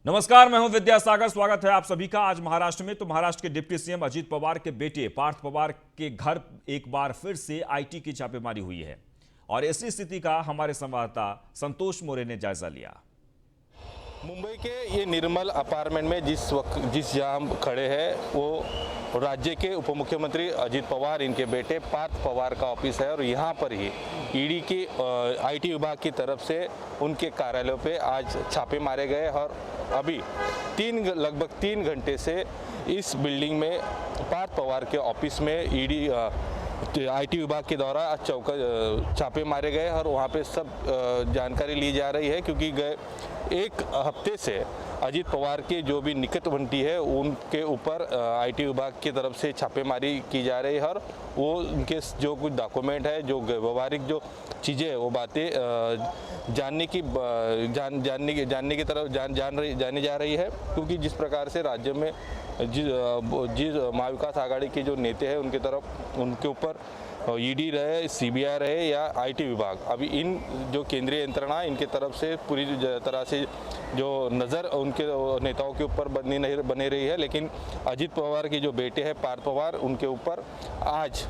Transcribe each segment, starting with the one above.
नमस्कार, मैं हूं विद्यासागर। स्वागत है आप सभी का। आज महाराष्ट्र में तो महाराष्ट्र के डिप्टी सीएम अजीत पवार के बेटे पार्थ पवार के घर एक बार फिर से आईटी की छापेमारी हुई है और ऐसी स्थिति का हमारे संवाददाता संतोष मोरे ने जायजा लिया। मुंबई के ये निर्मल अपार्टमेंट में जिस जहां हम खड़े हैं वो राज्य के उप मुख्यमंत्री अजीत पवार इनके बेटे पार्थ पवार का ऑफिस है और यहाँ पर ही ईडी की आईटी विभाग की तरफ से उनके कार्यालयों पे आज छापे मारे गए और अभी लगभग 3 घंटे से इस बिल्डिंग में पार्थ पवार के ऑफिस में ईडी आईटी विभाग के द्वारा आज छापे मारे गए और वहाँ पे सब जानकारी ली जा रही है, क्योंकि गए एक हफ्ते से अजीत पवार के जो भी निकटवर्ती है उनके ऊपर आईटी विभाग की तरफ से छापेमारी की जा रही है और वो उनके जो कुछ डॉक्यूमेंट है, जो व्यवहारिक जो चीज़ें है, वो बातें जानने की तरफ जानी जा रही है। क्योंकि जिस प्रकार से राज्य में जिस महाविकास आघाड़ी के जो नेता हैं उनके ऊपर ईडी रहे, सीबीआई रहे या आईटी विभाग, अभी इन जो केंद्रीय यंत्रणा इनके तरफ से पूरी तरह से जो नज़र उनके नेताओं के ऊपर बनी रही है। लेकिन अजीत पवार के जो बेटे हैं पार्थ पवार, उनके ऊपर आज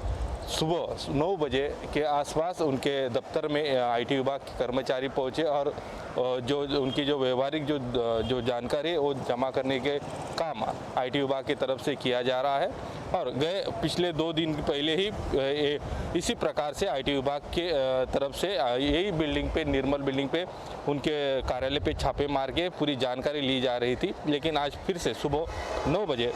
सुबह 9 बजे के आसपास उनके दफ्तर में आईटी विभाग के कर्मचारी पहुंचे और जो उनकी जो व्यवहारिक जो जानकारी है वो जमा करने के काम आईटी विभाग की तरफ से किया जा रहा है। और गए पिछले 2 दिन पहले ही इसी प्रकार से आईटी विभाग के तरफ से यही बिल्डिंग पे, निर्मल बिल्डिंग पे उनके कार्यालय पे छापे मार के पूरी जानकारी ली जा रही थी। लेकिन आज फिर से सुबह 9 बजे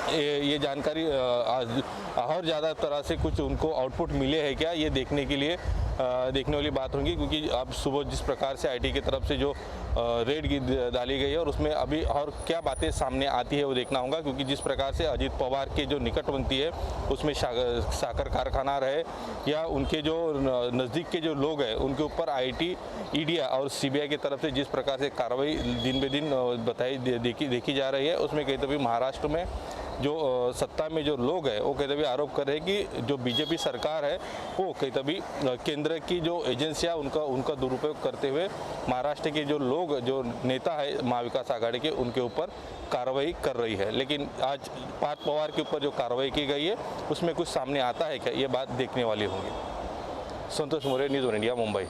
ये जानकारी और ज़्यादा तरह से कुछ उनको आउटपुट मिले हैं क्या, ये देखने के लिए देखने वाली बात होगी। क्योंकि अब सुबह जिस प्रकार से आईटी की तरफ से जो रेड डाली गई है और उसमें अभी और क्या बातें सामने आती है वो देखना होगा। क्योंकि जिस प्रकार से अजीत पवार के जो निकटवर्ती है उसमें साकर कारखाना रहे या उनके जो नज़दीक के जो लोग हैं उनके ऊपर आईटी, ईडी और सीबीआई की तरफ से जिस प्रकार से कार्रवाई दिन ब दिन देखी जा रही है, उसमें कहीं तो भी महाराष्ट्र में जो सत्ता में जो लोग हैं वो कहीं तभी आरोप कर रहे हैं कि जो बीजेपी सरकार है वो कहीं तभी केंद्र की जो एजेंसियां उनका दुरुपयोग करते हुए महाराष्ट्र के जो लोग, जो नेता है महाविकास आघाड़ी के, उनके ऊपर कार्रवाई कर रही है। लेकिन आज पार्थ पवार के ऊपर जो कार्रवाई की गई है उसमें कुछ सामने आता है क्या, ये बात देखने वाली होगी। Santosh More, news 1 India, Mumbai.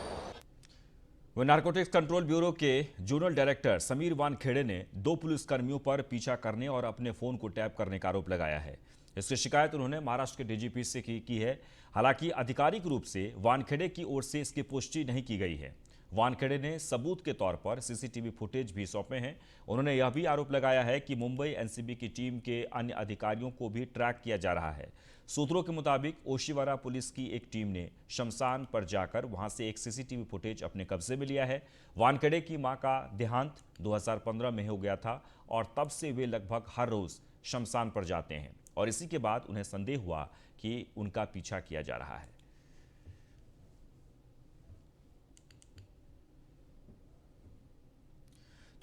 वह नारकोटिक्स कंट्रोल ब्यूरो के जोनल डायरेक्टर समीर वानखेड़े ने 2 पुलिसकर्मियों पर पीछा करने और अपने फोन को टैप करने का आरोप लगाया है। इसकी शिकायत उन्होंने महाराष्ट्र के डीजीपी से की है। हालांकि आधिकारिक रूप से वानखेड़े की ओर से इसकी पुष्टि नहीं की गई है। वानखेड़े ने सबूत के तौर पर सीसीटीवी फुटेज भी सौंपे हैं। उन्होंने यह भी आरोप लगाया है कि मुंबई एनसीबी की टीम के अन्य अधिकारियों को भी ट्रैक किया जा रहा है। सूत्रों के मुताबिक ओशिवारा पुलिस की एक टीम ने शमशान पर जाकर वहां से एक सीसीटीवी फुटेज अपने कब्जे में लिया है। वानखेड़े की मां का देहांत 2015 में हो गया था और तब से वे लगभग हर रोज शमशान पर जाते हैं और इसी के बाद उन्हें संदेह हुआ कि उनका पीछा किया जा रहा है।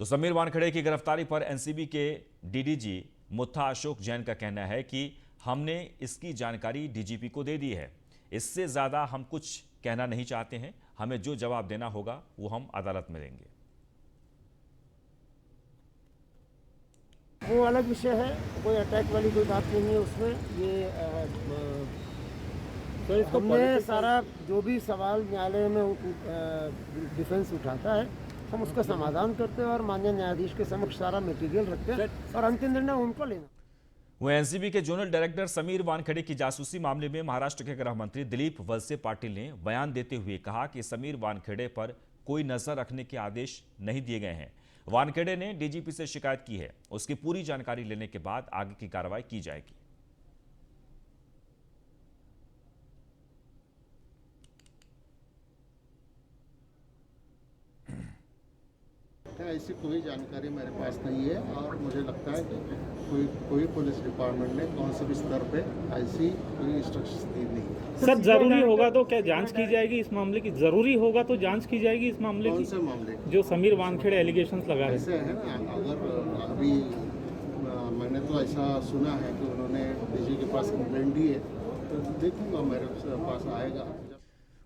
तो समीर वानखेड़े की गिरफ्तारी पर एनसीबी के डीडीजी मुत्था अशोक जैन का कहना है कि हमने इसकी जानकारी डीजीपी को दे दी है। इससे ज्यादा हम कुछ कहना नहीं चाहते हैं। हमें जो जवाब देना होगा वो हम अदालत में देंगे। वो अलग विषय है, कोई अटैक वाली कोई बात नहीं है उसमें। ये तो इसको हमने सारा जो भी सवाल न्यायालय में डिफेंस उठाता है हम उसका समाधान करते हैं और माननीय न्यायाधीश के समक्ष सारा मटेरियल रखते हैं और अंतिम निर्णय उनको लेना। वो एनसीबी के जोनल डायरेक्टर समीर वानखेड़े की जासूसी मामले में महाराष्ट्र के गृह मंत्री दिलीप वलसे पाटिल ने बयान देते हुए कहा कि समीर वानखेड़े पर कोई नजर रखने के आदेश नहीं दिए गए हैं। वानखेड़े ने डीजीपी से शिकायत की है। उसकी पूरी जानकारी लेने के बाद आगे की कार्रवाई की जाएगी। ऐसी कोई जानकारी मेरे पास नहीं है और मुझे लगता है कि कोई पुलिस डिपार्टमेंट ने कौन से भी स्तर पे ऐसी कोई इंस्ट्रक्शन दी नहीं है। सर जरूरी होगा तो क्या जांच की जाएगी इस मामले की? जरूरी होगा तो जांच की जाएगी इस मामले की? कौन से मामले की? जो समीर वानखेड़े एलिगेशंस लगा रहे हैं। ऐसे है ना, अगर अभी मैंने तो ऐसा सुना है कि उन्होंने डीजी के पास कंप्लेंट दी है तो देखूंगा, मेरे पास आएगा।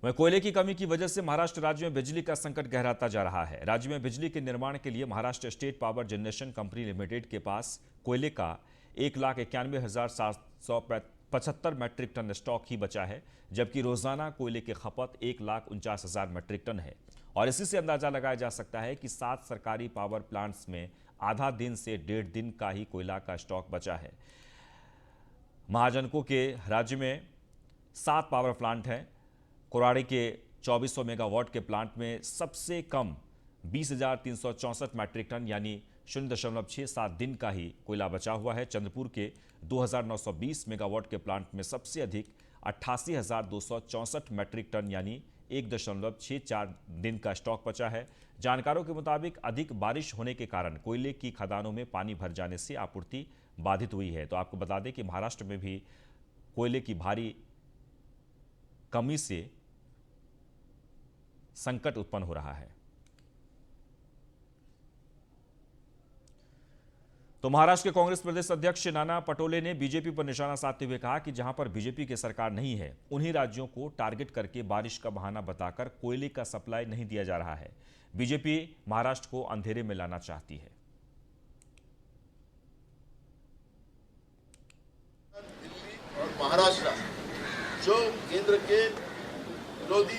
वहीं कोयले की कमी की वजह से महाराष्ट्र राज्य में बिजली का संकट गहराता जा रहा है। राज्य में बिजली के निर्माण के लिए Maharashtra state power generation company limited के पास कोयले का 1,91,775 मैट्रिक टन स्टॉक ही बचा है, जबकि रोजाना कोयले की खपत 1,49,000 मैट्रिक टन है। और इसी से अंदाजा लगाया जा सकता है कि 7 सरकारी पावर प्लांट्स में आधा दिन से 1.5 दिन का ही कोयला का स्टॉक बचा है। महाजनको के राज्य में 7 पावर प्लांट हैं। कोराड़ी के 2400 मेगावाट के प्लांट में सबसे कम 20,364 मैट्रिक टन यानी 0.67 दिन का ही कोयला बचा हुआ है। चंद्रपुर के 2,920 मेगावाट के प्लांट में सबसे अधिक 88,264 मैट्रिक टन यानी 1.64 दिन का स्टॉक बचा है। जानकारों के मुताबिक अधिक बारिश होने के कारण कोयले की खदानों में पानी भर जाने से आपूर्ति बाधित हुई है। तो आपको बता दें कि महाराष्ट्र में भी कोयले की भारी कमी से संकट उत्पन्न हो रहा है। तो महाराष्ट्र के कांग्रेस प्रदेश अध्यक्ष नाना पटोले ने बीजेपी पर निशाना साधते हुए कहा कि जहां पर बीजेपी की सरकार नहीं है, उन्हीं राज्यों को टारगेट करके बारिश का बहाना बताकर कोयले का सप्लाई नहीं दिया जा रहा है। बीजेपी महाराष्ट्र को अंधेरे में लाना चाहती है। दिल्ली और महाराष्ट्र जो केंद्र के विरोधी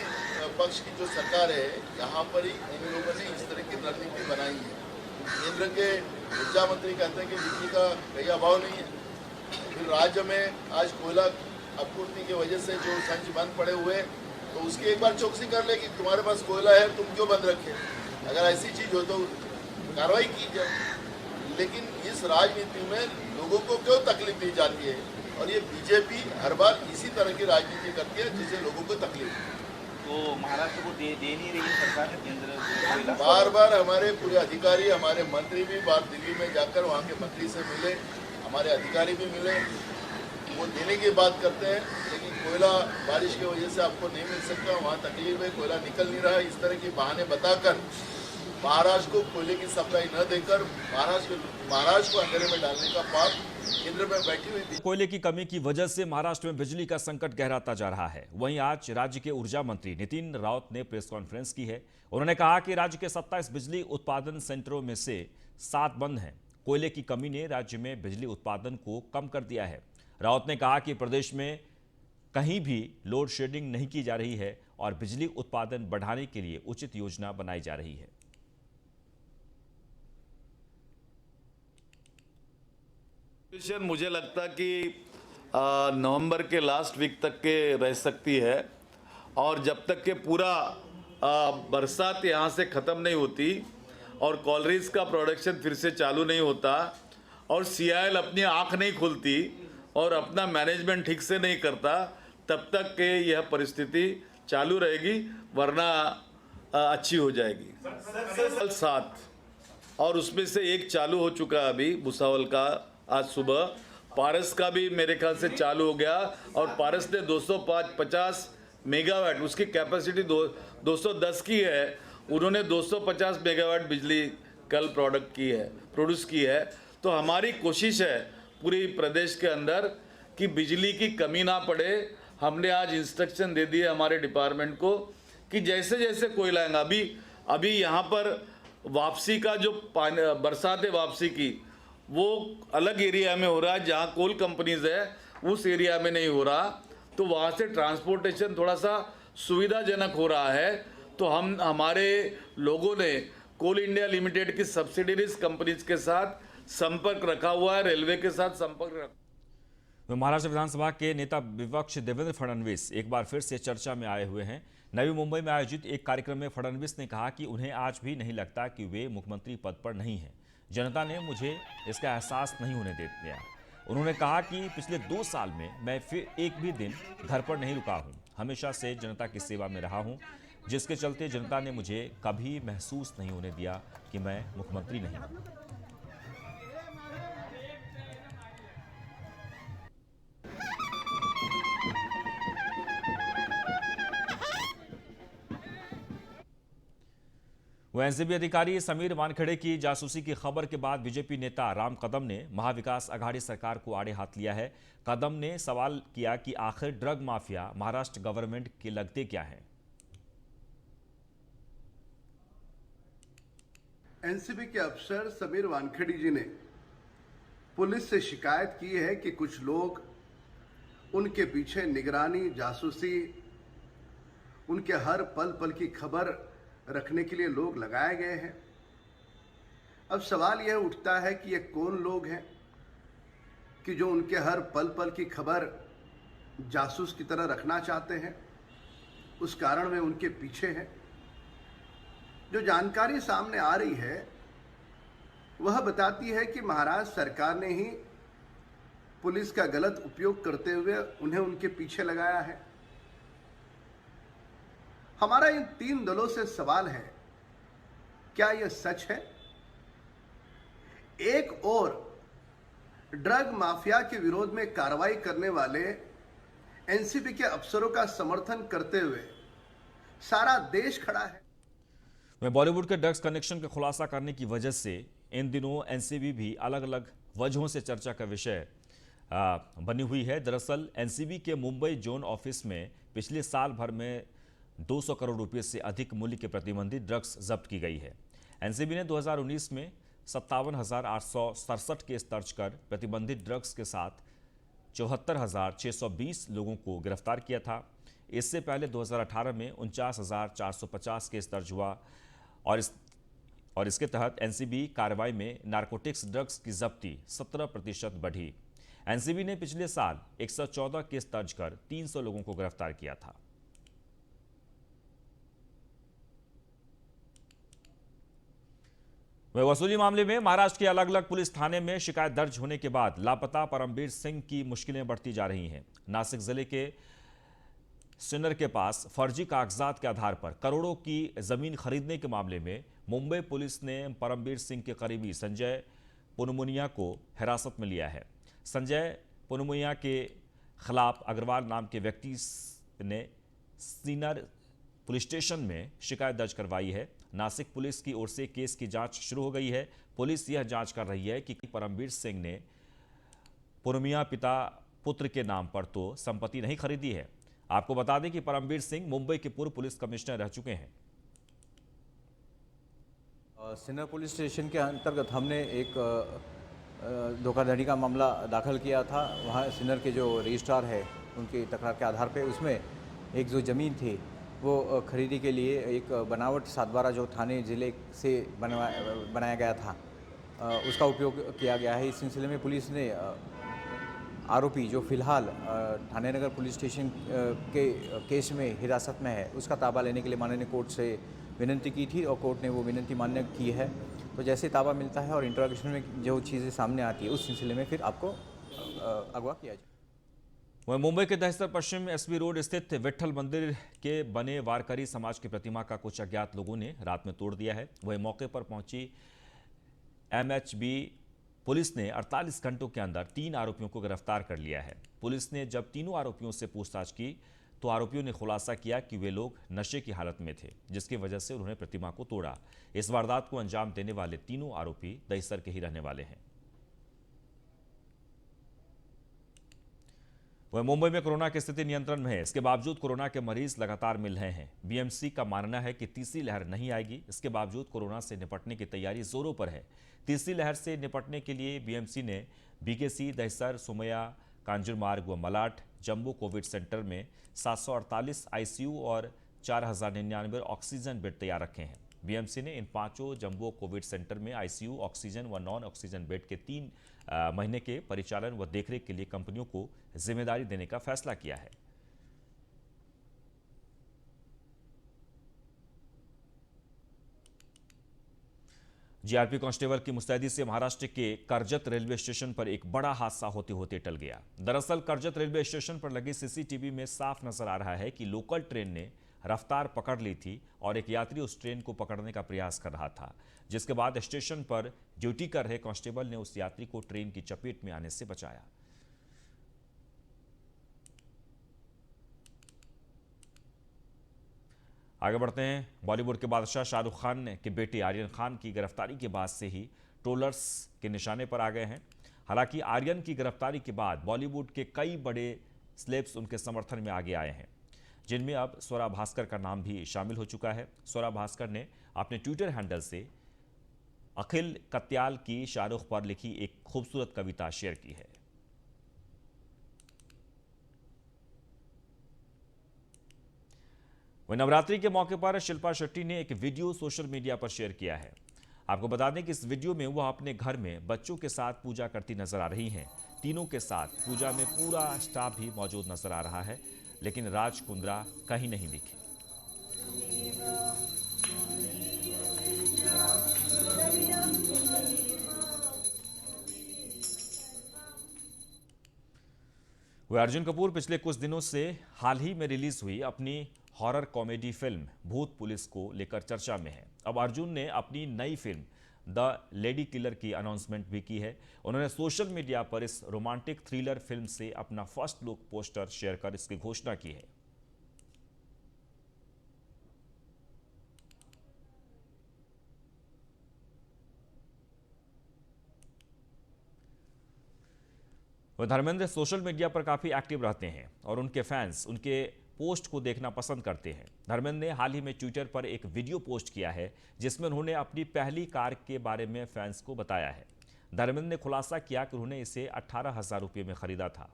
पक्ष की जो सरकार है, यहाँ पर ही इन लोगों ने इस तरह की रणनीति बनाई है। केंद्र के ऊर्जा मंत्री कहते हैं कि बिजली का कोई अभाव नहीं है, फिर राज्य में आज कोयला आपूर्ति की वजह से जो संच बंद पड़े हुए, तो उसकी एक बार चौकसी कर ले कि तुम्हारे पास कोयला है, तुम क्यों बंद रखे। अगर ऐसी चीज हो तो कार्रवाई की जाए, लेकिन इस राजनीति में लोगों को क्यों तकलीफ दी जाती है। और ये बीजेपी हर बार इसी तरह की राजनीति करती है जिससे लोगों को तकलीफ। तो महाराष्ट्र को दे नहीं रही सरकार केंद्र कोयला। बार बार हमारे पूरे अधिकारी, हमारे मंत्री भी बार दिल्ली में जाकर वहाँ के मंत्री से मिले, हमारे अधिकारी भी मिले, वो देने की बात करते हैं, लेकिन कोयला बारिश की वजह से आपको नहीं मिल सकता, वहाँ तकलीफ है, कोयला निकल नहीं रहा है। इस तरह के बहाने बताकर महाराष्ट्र को कोयले की सप्लाई न देकर महाराष्ट्र को अंधेरे में डालने का पाप केंद्र में बैठी हुई थी। कोयले की कमी की वजह से महाराष्ट्र में बिजली का संकट गहराता जा रहा है। वहीं आज राज्य के ऊर्जा मंत्री नितिन राउत ने प्रेस कॉन्फ्रेंस की है। उन्होंने कहा कि राज्य के 27 बिजली उत्पादन सेंटरों में से 7 बंद हैं। कोयले की कमी ने राज्य में बिजली उत्पादन को कम कर दिया है। राउत ने कहा कि प्रदेश में कहीं भी लोड शेडिंग नहीं की जा रही है और बिजली उत्पादन बढ़ाने के लिए उचित योजना बनाई जा रही है। मुझे लगता कि नवंबर के लास्ट वीक तक के रह सकती है, और जब तक के पूरा बरसात यहाँ से ख़त्म नहीं होती और कॉलरीज का प्रोडक्शन फिर से चालू नहीं होता और CIL अपनी आँख नहीं खुलती और अपना मैनेजमेंट ठीक से नहीं करता, तब तक के यह परिस्थिति चालू रहेगी, वरना अच्छी हो जाएगी। 7 और उसमें से एक चालू हो चुका है अभी भुसावल का आज सुबह। पारस का भी मेरे ख्याल से चालू हो गया और पारस ने 250 मेगावाट, उसकी कैपेसिटी 210 की है, उन्होंने 250 मेगावाट बिजली कल प्रोड्यूस की है। तो हमारी कोशिश है पूरी प्रदेश के अंदर कि बिजली की कमी ना पड़े। हमने आज इंस्ट्रक्शन दे दिए हमारे डिपार्टमेंट को कि जैसे जैसे कोयला आएगा, अभी यहाँ पर वापसी का जो बरसात है वापसी की, वो अलग एरिया में हो रहा है जहाँ कोल कंपनीज है, उस एरिया में नहीं हो रहा, तो वहाँ से ट्रांसपोर्टेशन थोड़ा सा सुविधाजनक हो रहा है। तो हमारे लोगों ने कोल इंडिया लिमिटेड की सब्सिडरीज कंपनीज के साथ संपर्क रखा हुआ है, रेलवे के साथ संपर्क रखा। महाराष्ट्र विधानसभा के नेता विपक्ष देवेंद्र फडणवीस एक बार फिर से चर्चा में आए हुए हैं। नवी मुंबई में आयोजित एक कार्यक्रम में फडणवीस ने कहा कि उन्हें आज भी नहीं लगता कि वे मुख्यमंत्री पद पर नहीं हैं। जनता ने मुझे इसका एहसास नहीं होने दिया। उन्होंने कहा कि पिछले 2 साल में मैं फिर एक भी दिन घर पर नहीं रुका हूं, हमेशा से जनता की सेवा में रहा हूं, जिसके चलते जनता ने मुझे कभी महसूस नहीं होने दिया कि मैं मुख्यमंत्री नहीं हूं। वह एनसीबी अधिकारी समीर वानखेड़े की जासूसी की खबर के बाद बीजेपी नेता राम कदम ने महाविकास आघाड़ी सरकार को आड़े हाथ लिया है। कदम ने सवाल किया कि आखिर ड्रग माफिया महाराष्ट्र गवर्नमेंट के लगते क्या हैं। एनसीबी के अफसर समीर वानखेड़ी जी ने पुलिस से शिकायत की है कि कुछ लोग उनके पीछे निगरानी, जासूसी, उनके हर पल पल की खबर रखने के लिए लोग लगाए गए हैं। अब सवाल यह उठता है कि ये कौन लोग हैं कि जो उनके हर पल पल की खबर जासूस की तरह रखना चाहते हैं, उस कारण वे उनके पीछे हैं। जो जानकारी सामने आ रही है वह बताती है कि महाराष्ट्र सरकार ने ही पुलिस का गलत उपयोग करते हुए उन्हें उनके पीछे लगाया है। हमारा इन तीन दलों से सवाल है, क्या यह सच है? एक और ड्रग माफिया के विरोध में कार्रवाई करने वाले एनसीबी के अफसरों का समर्थन करते हुए सारा देश खड़ा है। वहीं बॉलीवुड के ड्रग्स कनेक्शन का खुलासा करने की वजह से इन दिनों एनसीबी भी अलग अलग वजहों से चर्चा का विषय बनी हुई है। दरअसल एनसीबी के मुंबई जोन ऑफिस में पिछले साल भर में 200 करोड़ रुपए से अधिक मूल्य के प्रतिबंधित ड्रग्स जब्त की गई है। एनसीबी ने 2019 में 57,867 केस दर्ज कर प्रतिबंधित ड्रग्स के साथ 74,620 लोगों को गिरफ्तार किया था। इससे पहले 2018 में 49,450 केस दर्ज हुआ और इसके तहत एनसीबी कार्रवाई में नारकोटिक्स ड्रग्स की जब्ती 17% बढ़ी। एनसीबी ने पिछले साल 114 केस दर्ज कर 300 लोगों को गिरफ्तार किया था। वसूली मामले में महाराष्ट्र के अलग अलग पुलिस थाने में शिकायत दर्ज होने के बाद लापता परमबीर सिंह की मुश्किलें बढ़ती जा रही हैं। नासिक जिले के सिन्नर के पास फर्जी कागजात के आधार पर करोड़ों की जमीन खरीदने के मामले में मुंबई पुलिस ने परमबीर सिंह के करीबी संजय पुनमुनिया को हिरासत में लिया है। संजय पुनमुनिया के खिलाफ अग्रवाल नाम के व्यक्ति ने सिन्नर पुलिस स्टेशन में शिकायत दर्ज करवाई है। नासिक पुलिस की ओर से केस की जांच शुरू हो गई है। पुलिस यह जांच कर रही है कि परमबीर सिंह ने पुनमुनिया पिता पुत्र के नाम पर तो संपत्ति नहीं खरीदी है। आपको बता दें कि परमबीर सिंह मुंबई के पूर्व पुलिस कमिश्नर रह चुके हैं। सिन्नर पुलिस स्टेशन के अंतर्गत हमने एक धोखाधड़ी का मामला दाखिल किया था। वहाँ सिन्नर के जो रजिस्ट्रार है उनकी तकरार के आधार पे उसमें एक जो ज़मीन थी वो खरीदी के लिए एक बनावट 7/12 जो थाने ज़िले से बनाया गया था उसका उपयोग किया गया है। इस सिलसिले में पुलिस ने आरोपी जो फिलहाल ठाणे नगर पुलिस स्टेशन के केस में हिरासत में है उसका ताबा लेने के लिए माननीय कोर्ट से विनती की थी और कोर्ट ने वो विनती मान्य की है। तो जैसे ताबा मिलता है और इंटरोगेशन में जो चीज़ें सामने आती है उस सिलसिले में फिर आपको अगवा किया जाए। वहीं मुंबई के दहिसर पश्चिम एसबी रोड स्थित विट्ठल मंदिर के बने वारकरी समाज की प्रतिमा का कुछ अज्ञात लोगों ने रात में तोड़ दिया है। वहीं मौके पर पहुंची एमएचबी पुलिस ने 48 घंटों के अंदर 3 आरोपियों को गिरफ्तार कर लिया है। पुलिस ने जब तीनों आरोपियों से पूछताछ की तो आरोपियों ने खुलासा किया कि वे लोग नशे की हालत में थे, जिसकी वजह से उन्होंने प्रतिमा को तोड़ा। इस वारदात को अंजाम देने वाले तीनों आरोपी दहिसर के ही रहने वाले हैं। वह मुंबई में कोरोना की स्थिति नियंत्रण में है। इसके बावजूद कोरोना के मरीज लगातार मिल रहे हैं। बीएमसी का मानना है कि तीसरी लहर नहीं आएगी। इसके बावजूद कोरोना से निपटने की तैयारी जोरों पर है। तीसरी लहर से निपटने के लिए बीएमसी ने बीकेसी, दहिसर, सुमैया, कांजुरमार्ग व मलाड जंबो कोविड सेंटर में 748 आईसीयू और 4099 ऑक्सीजन बेड तैयार रखे हैं। बीएमसी ने इन 5 जंबो कोविड सेंटर में आईसीयू, ऑक्सीजन व नॉन ऑक्सीजन बेड के 3 महीने के परिचालन व देखरेख के लिए कंपनियों को जिम्मेदारी देने का फैसला किया है। जीआरपी कांस्टेबल की मुस्तैदी से महाराष्ट्र के कर्जत रेलवे स्टेशन पर एक बड़ा हादसा होते होते टल गया। दरअसल कर्जत रेलवे स्टेशन पर लगी सीसीटीवी में साफ नजर आ रहा है कि लोकल ट्रेन ने रफ्तार पकड़ ली थी और एक यात्री उस ट्रेन को पकड़ने का प्रयास कर रहा था, जिसके बाद स्टेशन पर ड्यूटी कर रहे कांस्टेबल ने उस यात्री को ट्रेन की चपेट में आने से बचाया। आगे बढ़ते हैं। बॉलीवुड के बादशाह शाहरुख खान के बेटे आर्यन खान की गिरफ्तारी के बाद से ही ट्रोलर्स के निशाने पर आ गए हैं। हालांकि आर्यन की गिरफ्तारी के बाद बॉलीवुड के कई बड़े सेलेब्स उनके समर्थन में आगे आए हैं, जिनमें अब स्वरा भास्कर का नाम भी शामिल हो चुका है। स्वरा भास्कर ने अपने ट्विटर हैंडल से अखिल कत्याल की शाहरुख पर लिखी एक खूबसूरत कविता शेयर की है। वहीं नवरात्रि के मौके पर शिल्पा शेट्टी ने एक वीडियो सोशल मीडिया पर शेयर किया है। आपको बता दें कि इस वीडियो में वह अपने घर में बच्चों के साथ पूजा करती नजर आ रही हैं। तीनों के साथ पूजा में पूरा स्टाफ भी मौजूद नजर आ रहा है, लेकिन राज कुंद्रा कहीं नहीं दिखे। वह अर्जुन कपूर पिछले कुछ दिनों से हाल ही में रिलीज हुई अपनी हॉरर कॉमेडी फिल्म भूत पुलिस को लेकर चर्चा में है। अब अर्जुन ने अपनी नई फिल्म द लेडी किलर की अनाउंसमेंट भी की है। उन्होंने सोशल मीडिया पर इस रोमांटिक थ्रिलर फिल्म से अपना फर्स्ट लुक पोस्टर शेयर कर इसकी घोषणा की है। वह धर्मेंद्र सोशल मीडिया पर काफी एक्टिव रहते हैं और उनके फैंस उनके पोस्ट को देखना पसंद करते हैं। धर्मेंद्र ने हाल ही में ट्विटर पर एक वीडियो पोस्ट किया है जिसमें उन्होंने अपनी पहली कार के बारे में फैंस को बताया है। धर्मेंद्र ने खुलासा किया कि उन्होंने इसे 18,000 रुपये में खरीदा था।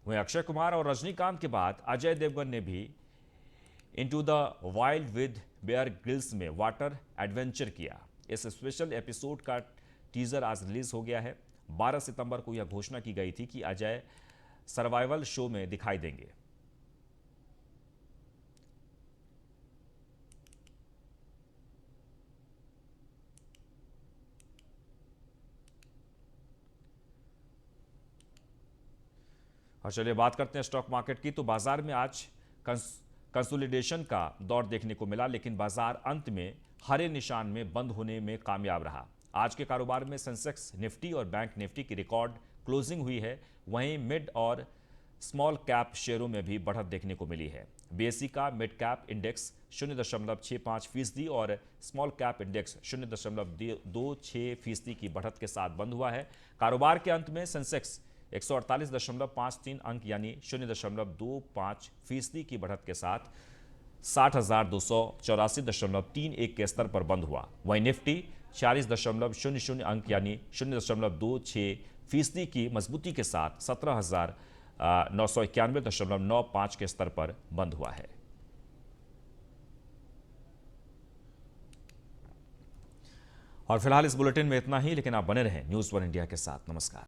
वहीं अक्षय कुमार और रजनीकांत के बाद अजय देवगन ने भी into the wild with Bear Grylls में वाटर एडवेंचर किया। इस स्पेशल एपिसोड का टीजर आज रिलीज हो गया है। 12 सितंबर को यह घोषणा की गई थी कि अजय सर्वाइवल शो में दिखाई देंगे। और चलिए बात करते हैं स्टॉक मार्केट की। तो बाजार में आज कंसोलिडेशन का दौर देखने को मिला, लेकिन बाजार अंत में हरे निशान में बंद होने में कामयाब रहा। आज के कारोबार में सेंसेक्स, निफ्टी और बैंक निफ्टी की रिकॉर्ड क्लोजिंग हुई है। वहीं मिड और स्मॉल कैप शेयरों में भी बढ़त देखने को मिली है। बीएसई का मिड कैप इंडेक्स 0.65% और स्मॉल कैप इंडेक्स 0.26% की बढ़त के साथ बंद हुआ है। कारोबार के अंत में सेंसेक्स 148.53 अंक यानी 0.25% की बढ़त के साथ 60,284.31 के स्तर पर बंद हुआ। वहीं निफ्टी 40.00 अंक यानी 0.26% की मजबूती के साथ 17,991.95 के स्तर पर बंद हुआ है। और फिलहाल इस बुलेटिन में इतना ही, लेकिन आप बने रहें न्यूज़ 1 इंडिया के साथ। नमस्कार।